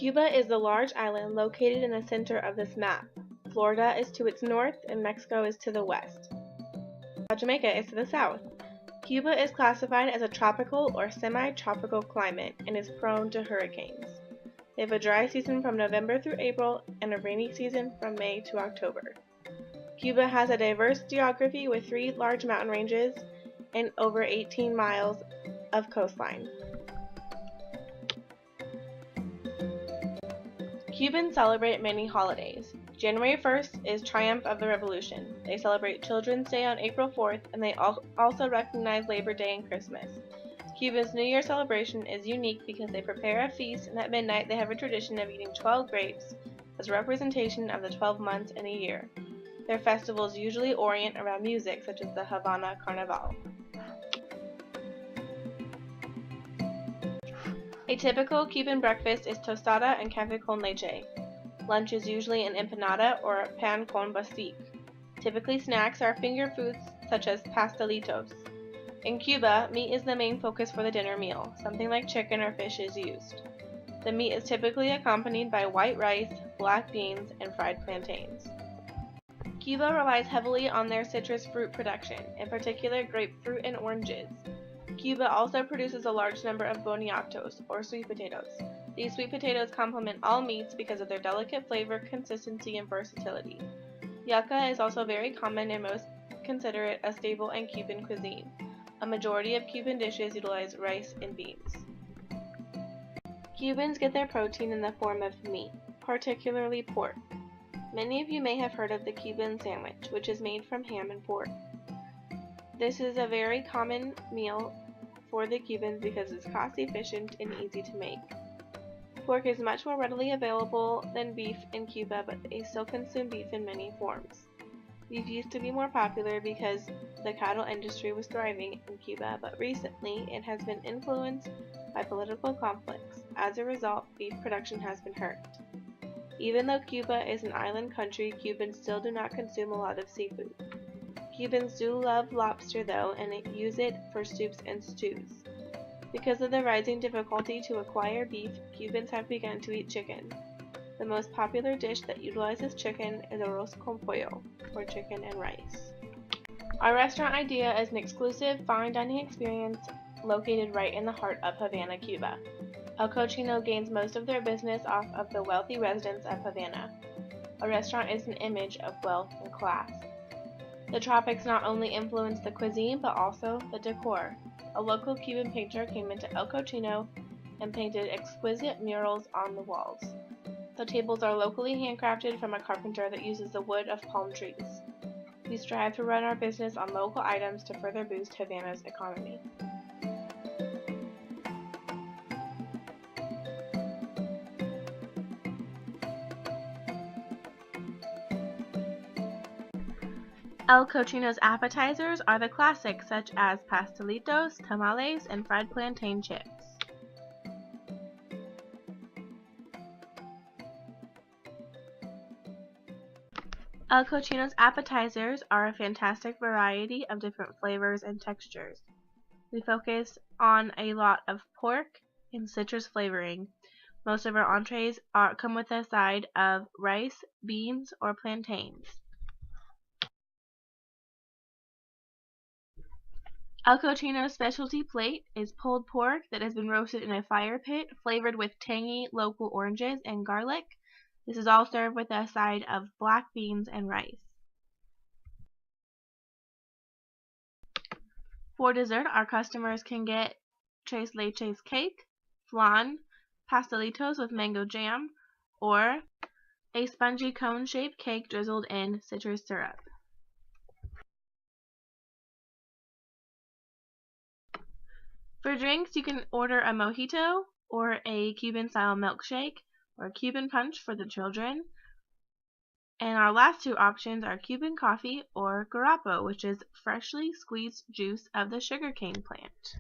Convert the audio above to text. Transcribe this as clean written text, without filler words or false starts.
Cuba is the large island located in the center of this map. Florida is to its north and Mexico is to the west. Jamaica is to the south. Cuba is classified as a tropical or semi-tropical climate and is prone to hurricanes. They have a dry season from November through April and a rainy season from May to October. Cuba has a diverse geography with 3 large mountain ranges and over 18 miles of coastline. Cubans celebrate many holidays. January 1st is Triumph of the Revolution. They celebrate Children's Day on April 4th, and they also recognize Labor Day and Christmas. Cuba's New Year celebration is unique because they prepare a feast, and at midnight they have a tradition of eating 12 grapes as a representation of the 12 months in a year. Their festivals usually orient around music, such as the Havana Carnival. A typical Cuban breakfast is tostada and café con leche. Lunch is usually an empanada or pan con basique. Typically, snacks are finger foods such as pastelitos. In Cuba, meat is the main focus for the dinner meal. Something like chicken or fish is used. The meat is typically accompanied by white rice, black beans, and fried plantains. Cuba relies heavily on their citrus fruit production, in particular grapefruit and oranges. Cuba also produces a large number of boniatos, or sweet potatoes. These sweet potatoes complement all meats because of their delicate flavor, consistency, and versatility. Yuca is also very common and most consider it a staple in Cuban cuisine. A majority of Cuban dishes utilize rice and beans. Cubans get their protein in the form of meat, particularly pork. Many of you may have heard of the Cuban sandwich, which is made from ham and pork. This is a very common meal for the Cubans because it's cost efficient and easy to make. Pork is much more readily available than beef in Cuba, but they still consume beef in many forms. Beef used to be more popular because the cattle industry was thriving in Cuba, but recently it has been influenced by political conflicts. As a result, beef production has been hurt. Even though Cuba is an island country, Cubans still do not consume a lot of seafood. Cubans do love lobster though, and use it for soups and stews. Because of the rising difficulty to acquire beef, Cubans have begun to eat chicken. The most popular dish that utilizes chicken is arroz con pollo, or chicken and rice. Our restaurant idea is an exclusive, fine dining experience located right in the heart of Havana, Cuba. El Cochino gains most of their business off of the wealthy residents of Havana. A restaurant is an image of wealth and class. The tropics not only influence the cuisine, but also the decor. A local Cuban painter came into El Cochino and painted exquisite murals on the walls. The tables are locally handcrafted from a carpenter that uses the wood of palm trees. We strive to run our business on local items to further boost Havana's economy. El Cochino's appetizers are the classics such as pastelitos, tamales, and fried plantain chips. El Cochino's appetizers are a fantastic variety of different flavors and textures. We focus on a lot of pork and citrus flavoring. Most of our entrees come with a side of rice, beans, or plantains. El Cochino's specialty plate is pulled pork that has been roasted in a fire pit, flavored with tangy local oranges and garlic. This is all served with a side of black beans and rice. For dessert, our customers can get tres leches cake, flan, pastelitos with mango jam, or a spongy cone-shaped cake drizzled in citrus syrup. For drinks, you can order a mojito, or a Cuban-style milkshake, or a Cuban punch for the children. And our last 2 options are Cuban coffee or garrapo, which is freshly squeezed juice of the sugarcane plant.